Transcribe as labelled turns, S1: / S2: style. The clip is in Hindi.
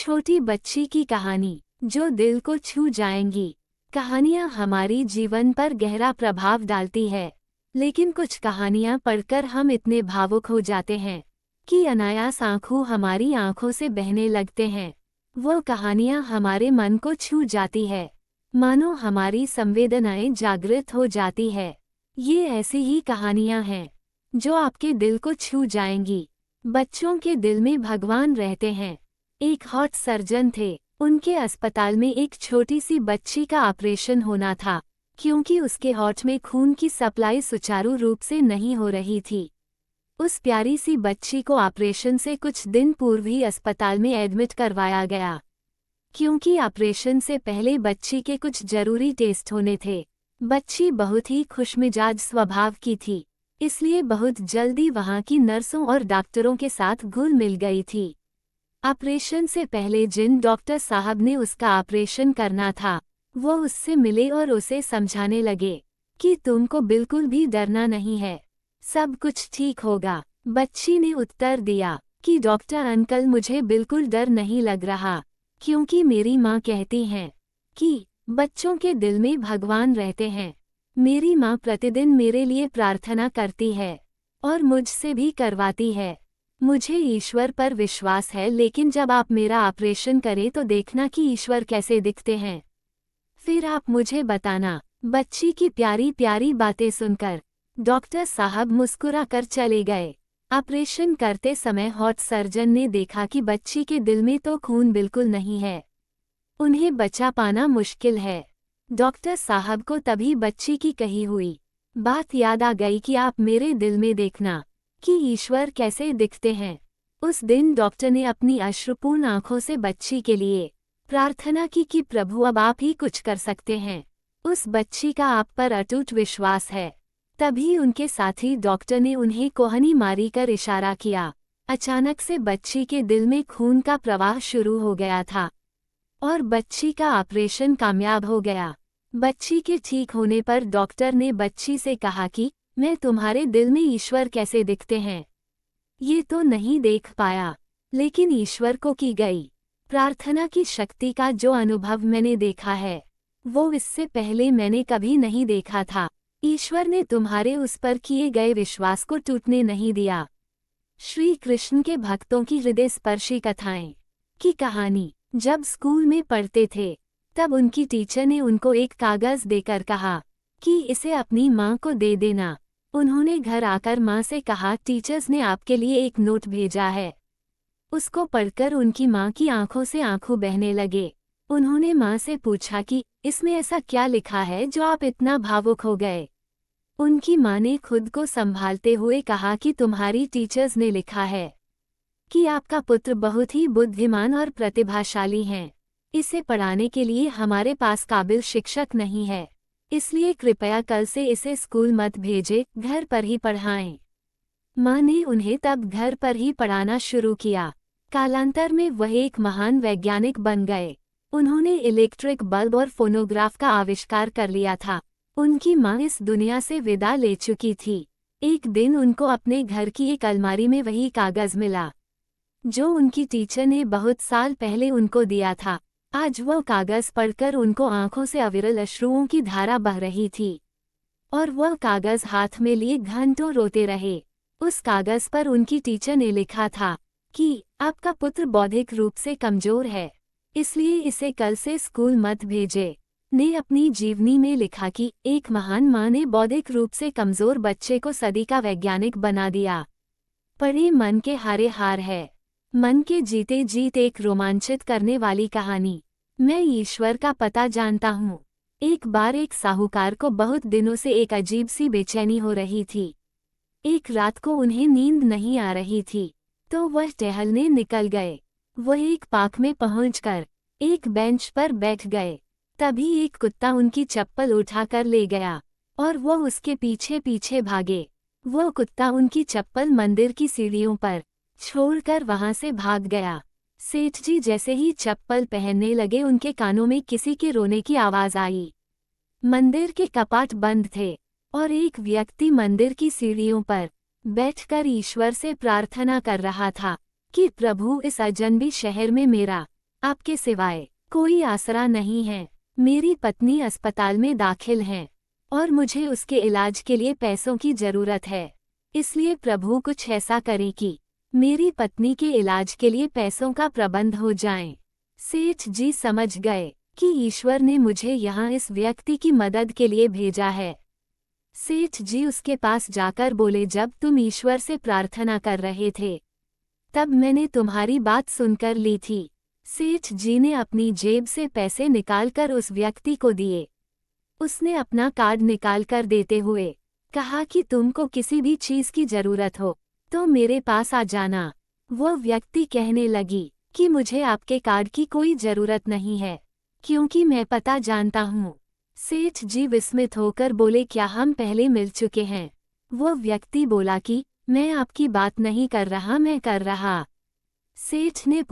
S1: छोटी बच्ची की कहानी जो दिल को छू जाएंगी। कहानियाँ हमारी जीवन पर गहरा प्रभाव डालती है, लेकिन कुछ कहानियाँ पढ़कर हम इतने भावुक हो जाते हैं कि अनायास आंसू हमारी आंखों से बहने लगते हैं। वो कहानियाँ हमारे मन को छू जाती है, मानो हमारी संवेदनाएं जागृत हो जाती है। ये ऐसी ही कहानियाँ हैं जो आपके दिल को छू जाएंगी। बच्चों के दिल में भगवान रहते हैं। एक हार्ट सर्जन थे। उनके अस्पताल में एक छोटी सी बच्ची का ऑपरेशन होना था, क्योंकि उसके हार्ट में खून की सप्लाई सुचारू रूप से नहीं हो रही थी। उस प्यारी सी बच्ची को ऑपरेशन से कुछ दिन पूर्व ही अस्पताल में एडमिट करवाया गया, क्योंकि ऑपरेशन से पहले बच्ची के कुछ जरूरी टेस्ट होने थे। बच्ची बहुत ही खुशमिजाज स्वभाव की थी, इसलिए बहुत जल्दी वहां की नर्सों और डॉक्टरों के साथ घुल मिल गई थी। ऑपरेशन से पहले जिन डॉक्टर साहब ने उसका ऑपरेशन करना था, वो उससे मिले और उसे समझाने लगे कि तुमको बिल्कुल भी डरना नहीं है, सब कुछ ठीक होगा। बच्ची ने उत्तर दिया कि डॉक्टर अंकल, मुझे बिल्कुल डर नहीं लग रहा, क्योंकि मेरी माँ कहती हैं कि बच्चों के दिल में भगवान रहते हैं। मेरी माँ प्रतिदिन मेरे लिए प्रार्थना करती है और मुझसे भी करवाती है। मुझे ईश्वर पर विश्वास है, लेकिन जब आप मेरा ऑपरेशन करें तो देखना कि ईश्वर कैसे दिखते हैं, फिर आप मुझे बताना। बच्ची की प्यारी प्यारी बातें सुनकर डॉक्टर साहब मुस्कुरा कर चले गए। ऑपरेशन करते समय हार्ट सर्जन ने देखा कि बच्ची के दिल में तो खून बिल्कुल नहीं है, उन्हें बचा पाना मुश्किल है। डॉक्टर साहब को तभी बच्ची की कही हुई बात याद आ गई कि आप मेरे दिल में देखना कि ईश्वर कैसे दिखते हैं। उस दिन डॉक्टर ने अपनी अश्रुपूर्ण आंखों से बच्ची के लिए प्रार्थना की कि प्रभु, अब आप ही कुछ कर सकते हैं। उस बच्ची का आप पर अटूट विश्वास है। तभी उनके साथी डॉक्टर ने उन्हें कोहनी मारी कर इशारा किया। अचानक से बच्ची के दिल में खून का प्रवाह शुरू हो गया था और बच्ची का ऑपरेशन कामयाब हो गया। बच्ची के ठीक होने पर डॉक्टर ने बच्ची से कहा कि मैं तुम्हारे दिल में ईश्वर कैसे दिखते हैं ये तो नहीं देख पाया, लेकिन ईश्वर को की गई प्रार्थना की शक्ति का जो अनुभव मैंने देखा है, वो इससे पहले मैंने कभी नहीं देखा था। ईश्वर ने तुम्हारे उस पर किए गए विश्वास को टूटने नहीं दिया। श्री कृष्ण के भक्तों की हृदय स्पर्शी कथाएं की कहानी। जब स्कूल में पढ़ते थे, तब उनकी टीचर ने उनको एक कागज देकर कहा कि इसे अपनी माँ को दे देना। उन्होंने घर आकर माँ से कहा, टीचर्स ने आपके लिए एक नोट भेजा है। उसको पढ़कर उनकी माँ की आंखों से आंसू बहने लगे। उन्होंने माँ से पूछा कि इसमें ऐसा क्या लिखा है जो आप इतना भावुक हो गए। उनकी माँ ने खुद को संभालते हुए कहा कि तुम्हारी टीचर्स ने लिखा है कि आपका पुत्र बहुत ही बुद्धिमान और प्रतिभाशाली हैं। इसे पढ़ाने के लिए हमारे पास काबिल शिक्षक नहीं है, इसलिए कृपया कल से इसे स्कूल मत भेजें, घर पर ही पढ़ाएं। माँ ने उन्हें तब घर पर ही पढ़ाना शुरू किया। कालांतर में वह एक महान वैज्ञानिक बन गए। उन्होंने इलेक्ट्रिक बल्ब और फोनोग्राफ का आविष्कार कर लिया था। उनकी माँ इस दुनिया से विदा ले चुकी थी। एक दिन उनको अपने घर की एक अलमारी में वही कागज मिला जो उनकी टीचर ने बहुत साल पहले उनको दिया था। आज वो कागज पढ़कर उनको आंखों से अविरल अश्रुओं की धारा बह रही थी और वह कागज हाथ में लिए घंटों रोते रहे। उस कागज पर उनकी टीचर ने लिखा था कि आपका पुत्र बौद्धिक रूप से कमजोर है, इसलिए इसे कल से स्कूल मत भेजे। ने अपनी जीवनी में लिखा कि एक महान माँ ने बौद्धिक रूप से कमजोर बच्चे को सदी का वैज्ञानिक बना दिया। पढ़े मन के हारे हार है, मन के जीते जीत एक रोमांचित करने वाली कहानी। मैं ईश्वर का पता जानता हूँ। एक बार एक साहूकार को बहुत दिनों से एक अजीब सी बेचैनी हो रही थी। एक रात को उन्हें नींद नहीं आ रही थी, तो वह टहलने निकल गए। वह एक पार्क में पहुंचकर एक बेंच पर बैठ गए। तभी एक कुत्ता उनकी चप्पल उठाकर ले गया और वह उसके पीछे पीछे भागे। वह कुत्ता उनकी चप्पल मंदिर की सीढ़ियों पर छोड़कर वहां से भाग गया। सेठ जी जैसे ही चप्पल पहनने लगे, उनके कानों में किसी के रोने की आवाज आई। मंदिर के कपाट बंद थे और एक व्यक्ति मंदिर की सीढ़ियों पर बैठकर ईश्वर से प्रार्थना कर रहा था कि प्रभु, इस अजनबी शहर में मेरा आपके सिवाय कोई आसरा नहीं है। मेरी पत्नी अस्पताल में दाखिल है और मुझे उसके इलाज के लिए पैसों की जरूरत है। इसलिए प्रभु कुछ ऐसा करे कि मेरी पत्नी के इलाज के लिए पैसों का प्रबंध हो जाए। सेठ जी समझ गए कि ईश्वर ने मुझे यहाँ इस व्यक्ति की मदद के लिए भेजा है। सेठ जी उसके पास जाकर बोले, जब तुम ईश्वर से प्रार्थना कर रहे थे तब मैंने तुम्हारी बात सुनकर ली थी। सेठ जी ने अपनी जेब से पैसे निकालकर उस व्यक्ति को दिए। उसने अपना कार्ड निकालकर देते हुए कहा कि तुमको किसी भी चीज की जरूरत हो तो मेरे पास आ जाना। वो व्यक्ति कहने लगी कि मुझे आपके कार्ड की कोई जरूरत नहीं है क्योंकि मैं पता जानता हूँ। सेठ जी विस्मित होकर बोले, क्या हम पहले मिल चुके हैं? वो व्यक्ति बोला कि मैं आपकी बात नहीं कर रहा, मैं कर रहा। सेठ ने